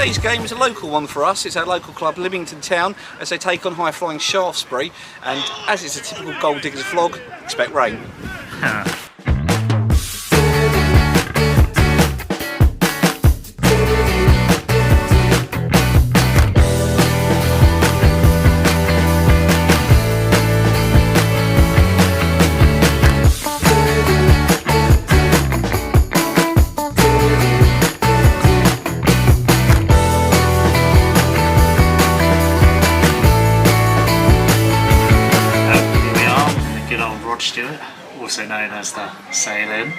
Today's game is a local one for us. It's our local club, Lymington Town, as they take on high-flying Shaftesbury. And as it's a typical gold diggers vlog, expect rain. Also known as the Sailing.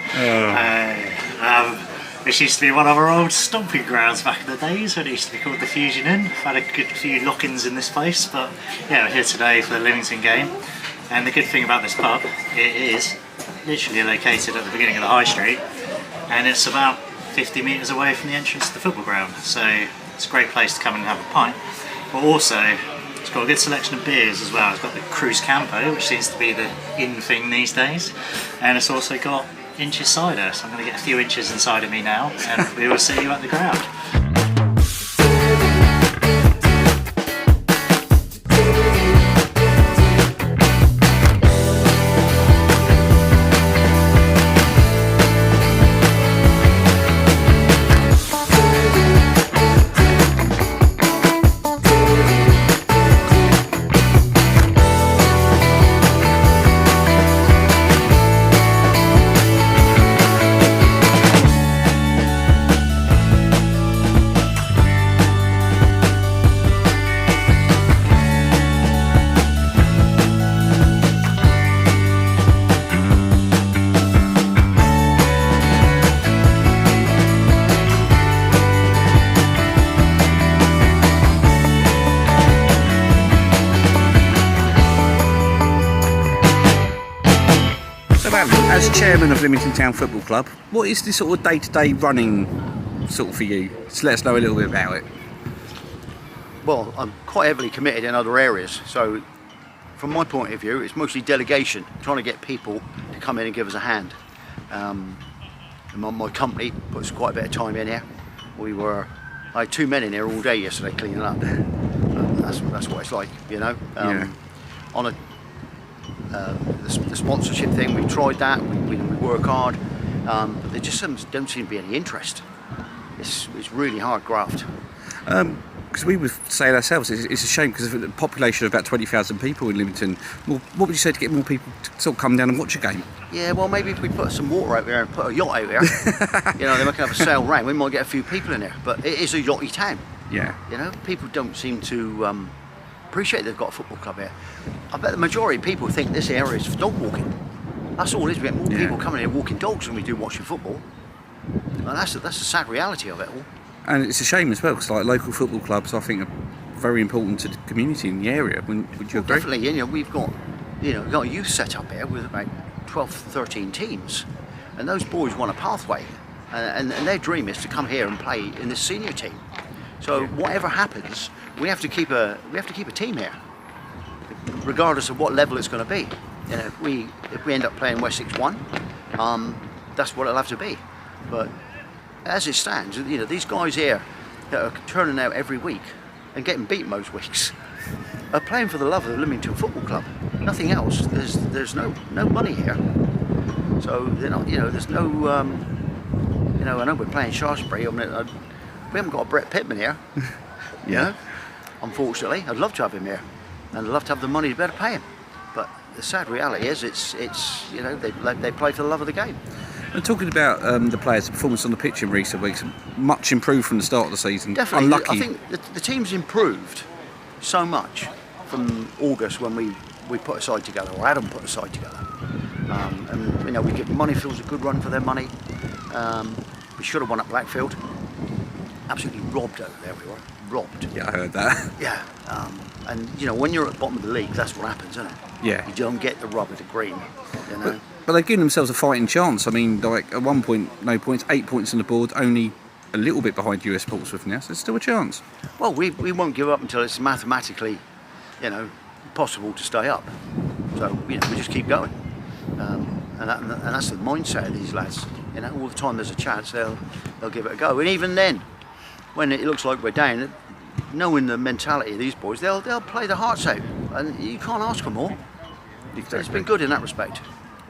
This used to be one of our old stomping grounds back in the days when it used to be called the Fusion Inn. I've had a good few lock-ins in this place, but yeah, we're here today for the Lymington game. And the good thing about this pub, it is literally located at the beginning of the high street, and it's about 50 metres away from the entrance to the football ground. So it's a great place to come and have a pint. But also, it's got a good selection of beers as well. It's got the Cruz Campo, which seems to be the in thing these days, and it's also got inches cider, so I'm going to get a few inches inside of me now, and we will see you at the ground. As chairman of Lymington Town Football Club, what is the sort of day-to-day running sort of for you? Just let us know a little bit about it. Well, I'm quite heavily committed in other areas, so from my point of view, it's mostly delegation, trying to get people to come in and give us a hand. And my company puts quite a bit of time in here. I had 2 men in here all day yesterday cleaning up. That's what it's like, you know. On the sponsorship thing, we tried that, we work hard, but there just don't seem to be any interest. It's really hard graft. Because we were saying ourselves, it's a shame because of the population of about 20,000 people in Lymington. Well, what would you say to get more people to sort of come down and watch a game? Yeah, well, maybe if we put some water out there and put a yacht out there, you know, then we can have a sail round, we might get a few people in there. But it is a yachty town. Yeah. You know, people don't seem to appreciate they've got a football club here. I bet the majority of people think this area is for dog walking. That's all it is. We get more people coming here walking dogs than we do watching football. And that's the sad reality of it all. And it's a shame as well, because like local football clubs, I think, are very important to the community in the area. Would you agree? Definitely. You know, we've got a youth set up here with about 12, 13 teams, and those boys want a pathway, and their dream is to come here and play in the senior team. So whatever happens, we have to keep a team here, regardless of what level it's going to be. You know, if we end up playing Wessex 1, that's what it'll have to be. But as it stands, you know, these guys here that are turning out every week and getting beat most weeks are playing for the love of the Lymington Football Club. Nothing else. There's no money here. So they're not. You know, there's no. You know, I know we're playing Shaftesbury. I mean, we haven't got a Brett Pittman here. You know, unfortunately, I'd love to have him here, and I'd love to have the money to better pay him. But the sad reality is, it's you know, they play for the love of the game. And talking about the players' performance on the pitch in recent weeks, much improved from the start of the season. Definitely. Unlucky. I think the team's improved so much from August when we put a side together, or Adam put a side together. And you know, we give Moneyfield's a good run for their money. We should have won at Blackfield. Absolutely robbed over there, we were. Robbed. Yeah, I heard that. Yeah. And you know, when you're at the bottom of the league, that's what happens, isn't it? Yeah. You don't get the rub of the green, you know. But they've given themselves a fighting chance. I mean, like at one point, no points, 8 points on the board, only a little bit behind US Portsmouth now, so there's still a chance. Well, we won't give up until it's mathematically, you know, possible to stay up. So, you know, we just keep going. And that's the mindset of these lads. You know, all the time there's a chance, they'll give it a go. And even then, when it looks like we're down, knowing the mentality of these boys, they'll play their hearts out, and you can't ask for more. Exactly. It's been good in that respect.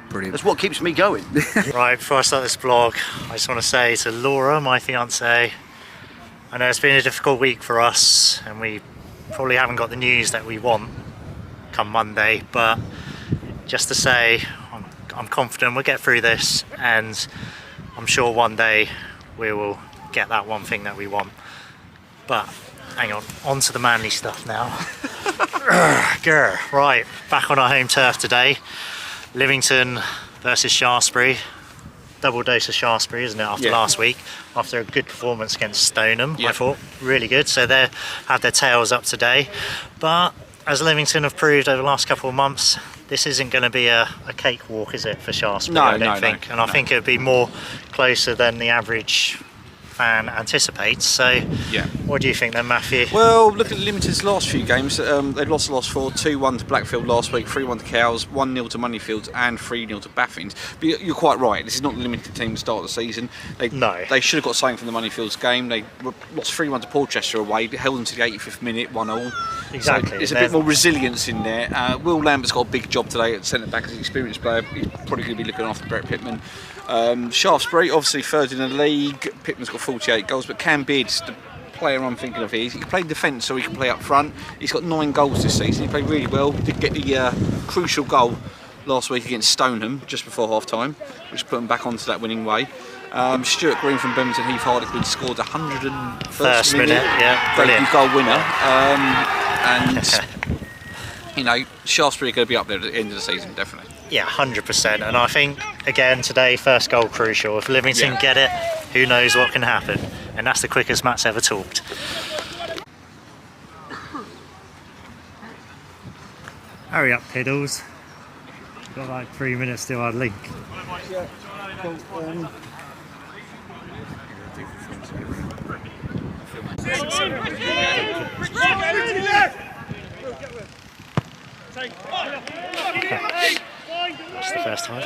Brilliant. That's what keeps me going. Right, before I start this vlog, I just want to say to Laura, my fiance, I know it's been a difficult week for us, and we probably haven't got the news that we want come Monday, but just to say, I'm confident we'll get through this, and I'm sure one day we will get that one thing that we want. But hang on to the manly stuff now. Right, back on our home turf today. Lymington versus Shaftesbury. Double dose of Shaftesbury, isn't it, after last week? After a good performance against Stoneham, I thought. Really good. So they had their tails up today. But as Lymington have proved over the last couple of months, this isn't going to be a cakewalk, is it, for Shaftesbury? I don't think. And I think it would be more closer than the average fan anticipates. So what do you think then, Matthew? Well, look at Lymington's last few games. They've lost the last 4, 2-1 to Blackfield last week, 3-1 to Cowes, 1-0 to Moneyfields and 3-0 to Baffins. But you're quite right, this is not the Lymington team to start the season. They should have got something from the Moneyfields game. They lost 3-1 to Portchester away, held them to the 85th minute, 1-1. Exactly. So there's a bit more resilience in there. Will Lambert's got a big job today at centre back as an experienced player. He's probably going to be looking after Brett Pittman. Shaftesbury, obviously third in the league. Pittman's got 48 goals, but Cam Beard's the player I'm thinking of here. He can play defence, so he can play up front. He's got 9 goals this season. He played really well. Did get the crucial goal last week against Stoneham just before half time, which put him back onto that winning way. Stuart Green from Birmingham Heath Harlequin scored 101st minute. Brilliant goal winner. And you know, Shaftesbury are going to be up there at the end of the season, definitely. Yeah, 100%. And I think, again, today, first goal crucial. If Lymington get it, who knows what can happen. And that's the quickest Matt's ever talked. Hurry up, Piddles. We've got like 3 minutes till our link. Yeah, cool. That's the first time.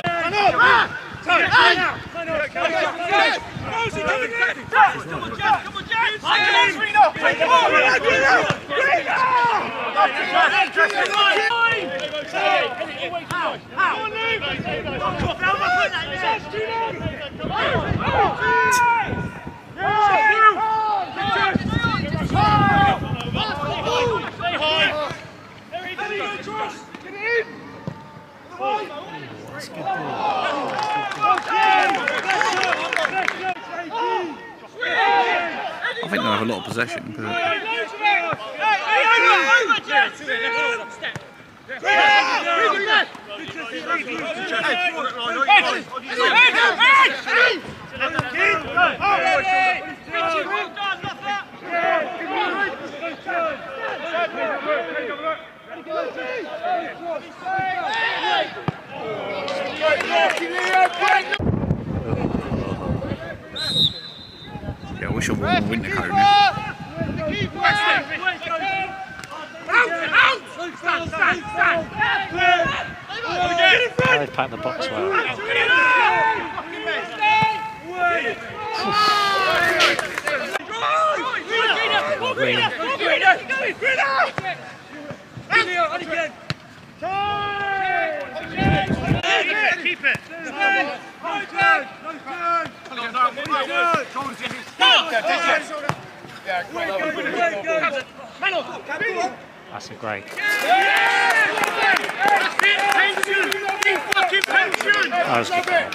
I think they'll have a lot of possession. Yeah, I wish I wore a winter coat now. They've packed the box well. Keep it. That's a great. That was good.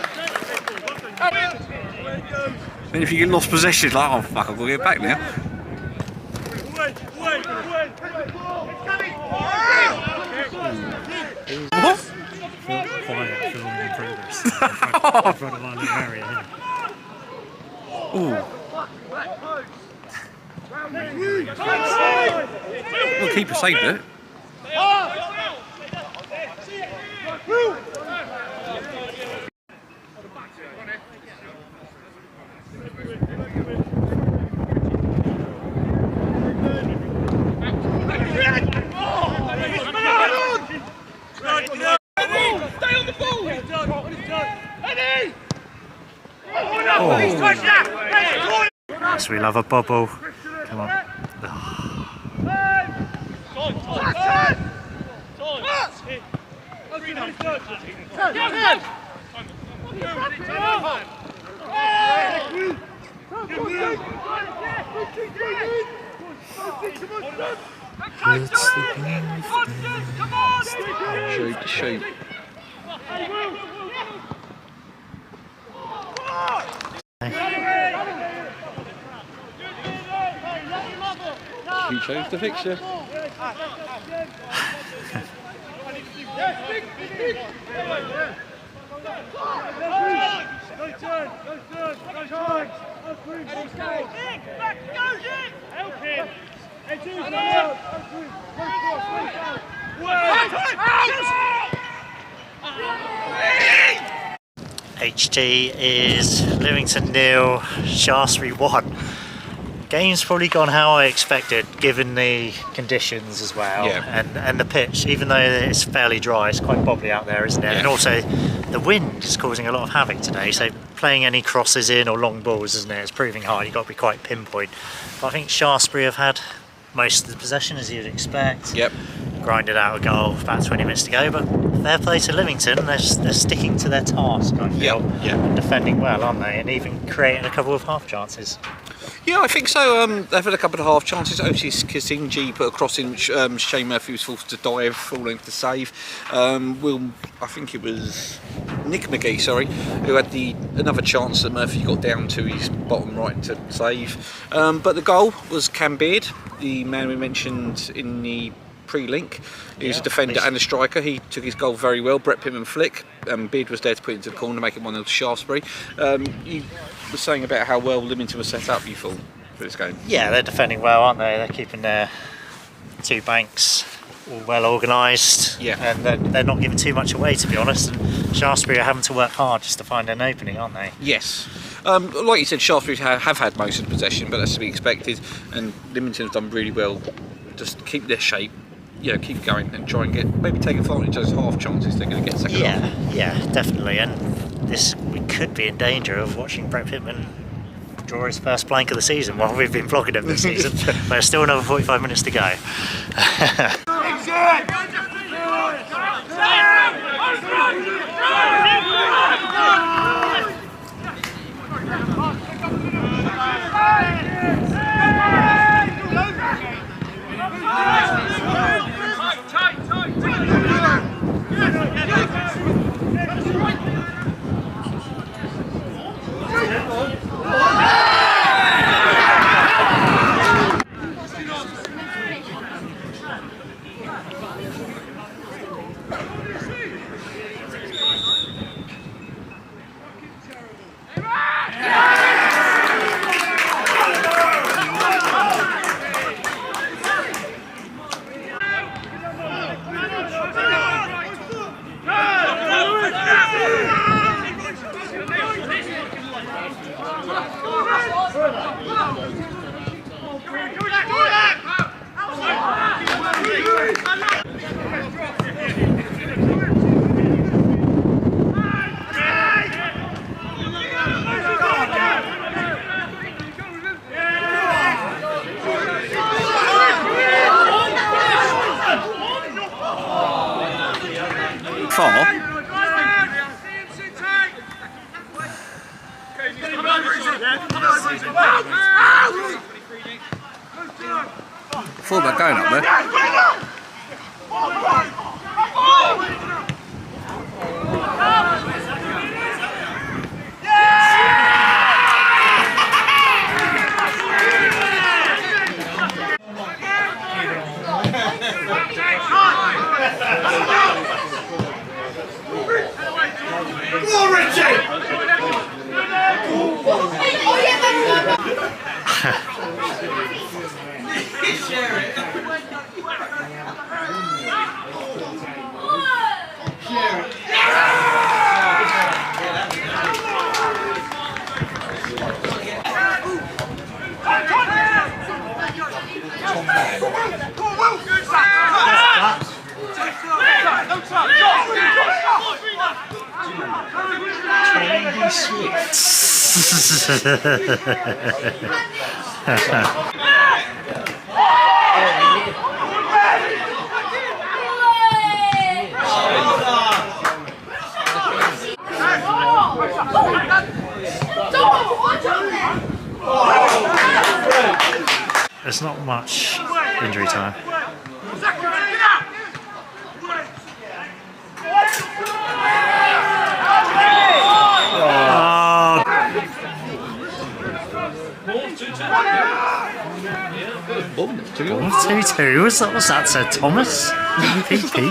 Then if you get lost possession, like, oh fuck, I've got to get back now. What? Quiet filming in progress. In front of our little area here. Ooh. Well, keeper saved it. So we love a bubble. Come on. Shoot. You chose the fixture. HT is Lymington 0, Shaftesbury 1. Game's probably gone how I expected, given the conditions as well, and the pitch. Even though it's fairly dry, it's quite bobbly out there, isn't it? Yeah. And also, the wind is causing a lot of havoc today. So playing any crosses in or long balls, isn't it? It's proving hard. You've got to be quite pinpoint. But I think Shaftesbury have had most of the possession, as you'd expect. Yep. Grinded out a goal, about 20 minutes to go. But fair play to Lymington. They're sticking to their task, I feel, and defending well, aren't they? And even creating a couple of half chances. Yeah, I think so. They've had a couple of half chances. Otis Kazinji put a cross in. Shane Murphy was forced to dive, full length to save. I think it was Nick McGee, who had another chance that Murphy got down to his bottom right to save. But the goal was Cam Beard, the man we mentioned in the pre-link. He was a defender and a striker. He took his goal very well. Brett Pittman flick. Beard was there to put it into the corner, make it 1-0 to Shaftesbury. You were saying about how well Lymington was set up, you thought, for this game? Yeah, they're defending well, aren't they? They're keeping their two banks all well organised, and they're not giving too much away, to be honest. And Shaftesbury are having to work hard just to find an opening, aren't they? Yes. Like you said, Shaftesbury have had most of the possession, but that's to be expected. And Lymington have done really well. Just keep their shape. Keep going and try and maybe take advantage of those half chances they're going to get second half. Yeah, definitely. And we could be in danger of watching Brett Pittman draw his first blank of the season while we've been vlogging him this season. But there's still another 45 minutes to go. Thought about going up there. there's not much injury time. Boom, 2-2. What's that said, Thomas? Peep.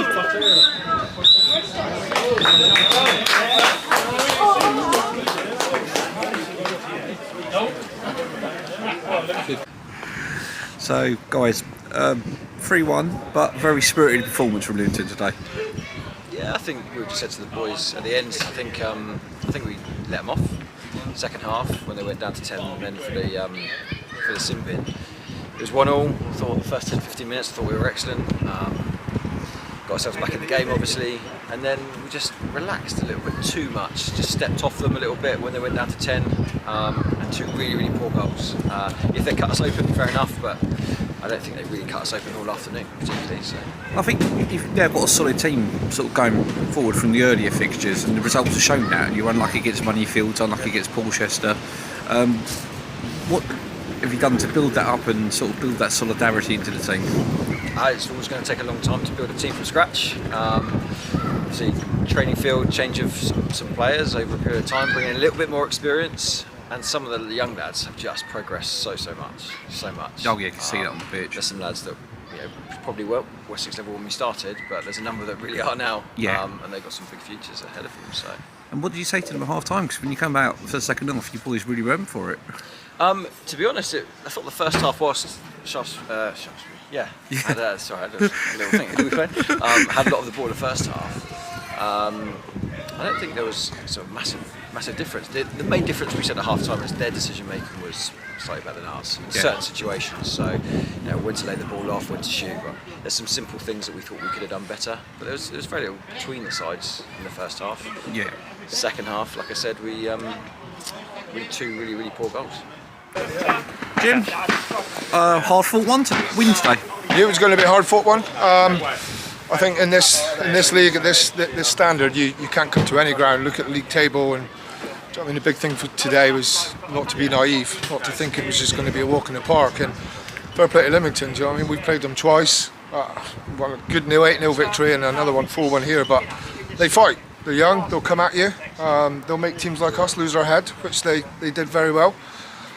So, guys, 3-1, but very spirited performance from Lymington today. Yeah, I think we just said to the boys at the end. I think we let them off. Second half when they went down to 10 men for the sin bin. It was 1-1. Thought the first 10-15 minutes, I thought we were excellent. Got ourselves back in the game, obviously, and then we just relaxed a little bit too much. Just stepped off them a little bit when they went down to 10, and took really, really poor goals. If they cut us open, fair enough, but I don't think they really cut us open all afternoon, particularly. So I think they've got a solid team sort of going forward from the earlier fixtures, and the results have shown that. You're unlucky against Moneyfields, unlucky against Porchester. What have you done to build that up and sort of build that solidarity into the team? It's always going to take a long time to build a team from scratch. Obviously, training field, change of some players over a period of time, bringing in a little bit more experience. And some of the young lads have just progressed so much. Oh yeah, you can see that on the pitch. There's some lads that probably weren't Wessex level when we started, but there's a number that really are now. Yeah. And they've got some big futures ahead of them. So. And what did you say to them at half time? Because when you come out for the second half, you boys really went for it. To be honest, I thought the first half was Shaftesbury. Yeah. Had a little thing. Who we played? Had a lot of the ball in the first half. I don't think there was sort of massive difference. The main difference we said at half time is their decision making was slightly better than ours in certain situations. So, when to lay the ball off, when to shoot. But there's some simple things that we thought we could have done better. But there was very little between the sides in the first half. Yeah. Second half, like I said, we had two really, really poor goals. Jim, hard fought one to win today. It was going to be a hard fought one. I think in this league at this standard, you can't come to any ground. Look at the league table, and I mean the big thing for today was not to be naive, not to think it was just going to be a walk in the park. And fair play to Lymington. I mean, we've played them twice. One good 8-0 victory and another one 4-1 here. But they fight. They're young. They'll come at you. They'll make teams like us lose our head, which they did very well.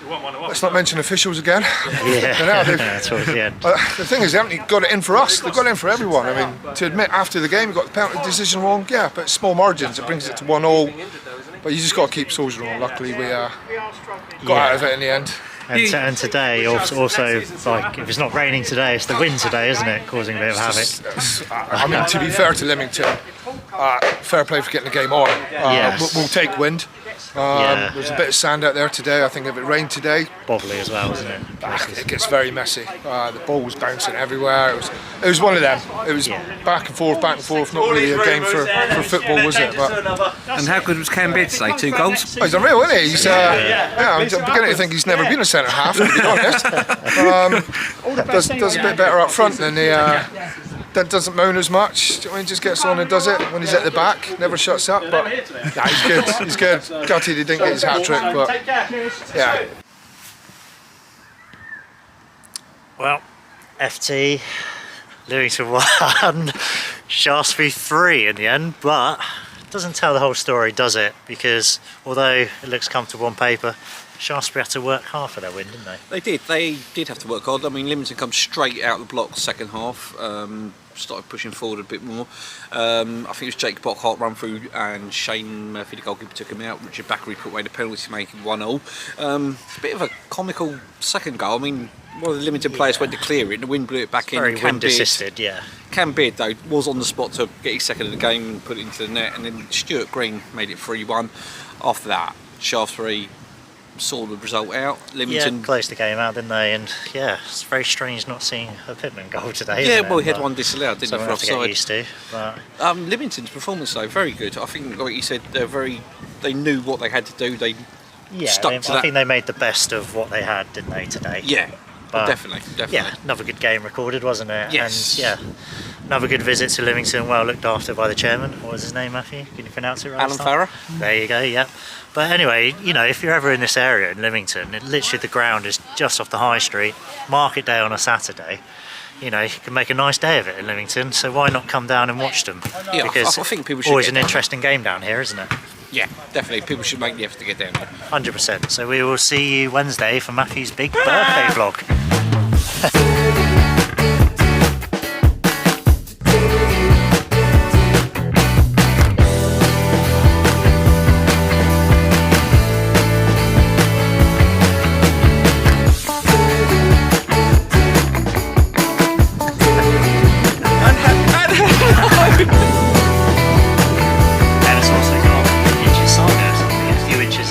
Let's not mention officials again. Yeah, towards the end. The thing is, they haven't got it in for us. They've got it in for everyone. I mean, to admit after the game you got the penalty decision wrong, yeah, but small margins. It brings it to 1-1. But you just got to keep soldiering on. Luckily, we got out of it in the end. And today, also, like, if it's not raining today, it's the wind today, isn't it? Causing a bit of havoc. I mean, to be fair to Lymington, fair play for getting the game on. We'll take wind. There's a bit of sand out there today. I think if it rained today, bobbly as well, isn't it? It gets very messy. The ball was bouncing everywhere. It was one of them. It was back and forth. Not really a game for football, was it? But and how good was Cam Beard today? 2 goals. Oh, he's unreal, isn't he? He's I'm beginning to think he's never been a centre half. To be honest, does a bit better up front than that doesn't moan as much. I mean, just gets on and does it when he's at the back. Never shuts up. But he's good. He's good. Gutted he didn't get his hat trick, but yeah. Well, FT, Lymington 1, Shaftesbury 3 in the end, but it doesn't tell the whole story, does it? Because although it looks comfortable on paper, Shaftesbury had to work hard for their win, didn't they? They did. They did have to work hard. I mean, Lymington come straight out of the block second half. Started pushing forward a bit more. I think it was Jake Bockhart run through and Shane Murphy, the goalkeeper, took him out. Richard Backery put away the penalty, making 1-0. It's a bit of a comical second goal. I mean, one of the Lymington players went to clear it and the wind blew it back in. Very wind assisted, yeah. Cam Beard, though, was on the spot to get his second of the game and put it into the net, and then Stuart Green made it 3-1. After that, Shaftesbury saw the result out. Lymington closed the game out, didn't they? And yeah, it's very strange not seeing a Pittman goal today. Yeah, well, he had one disallowed, didn't he, for offside? offside. Used to, but Lymington's performance, though, very good. I think, like you said, they knew what they had to do. They stuck to that. I think they made the best of what they had, didn't they, today? Yeah, but definitely. Yeah, another good game recorded, wasn't it? Yes. And yeah, Another good visit to Lymington, well looked after by the chairman. What was his name, Matthew? Can you pronounce it right? Alan Farrer. There you go, yep. But anyway, you know, if you're ever in this area in Lymington, literally the ground is just off the high street, market day on a Saturday. You know, you can make a nice day of it in Lymington, so why not come down and watch them? Yeah, because I think people should always get an down. interesting game down here, isn't it? Yeah, definitely. People should make the effort to get down there. 100%. So we will see you Wednesday for Matthew's big birthday vlog.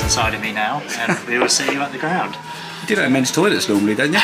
Inside of me now, and we will see you at the ground. You do that in men's toilets normally, don't you?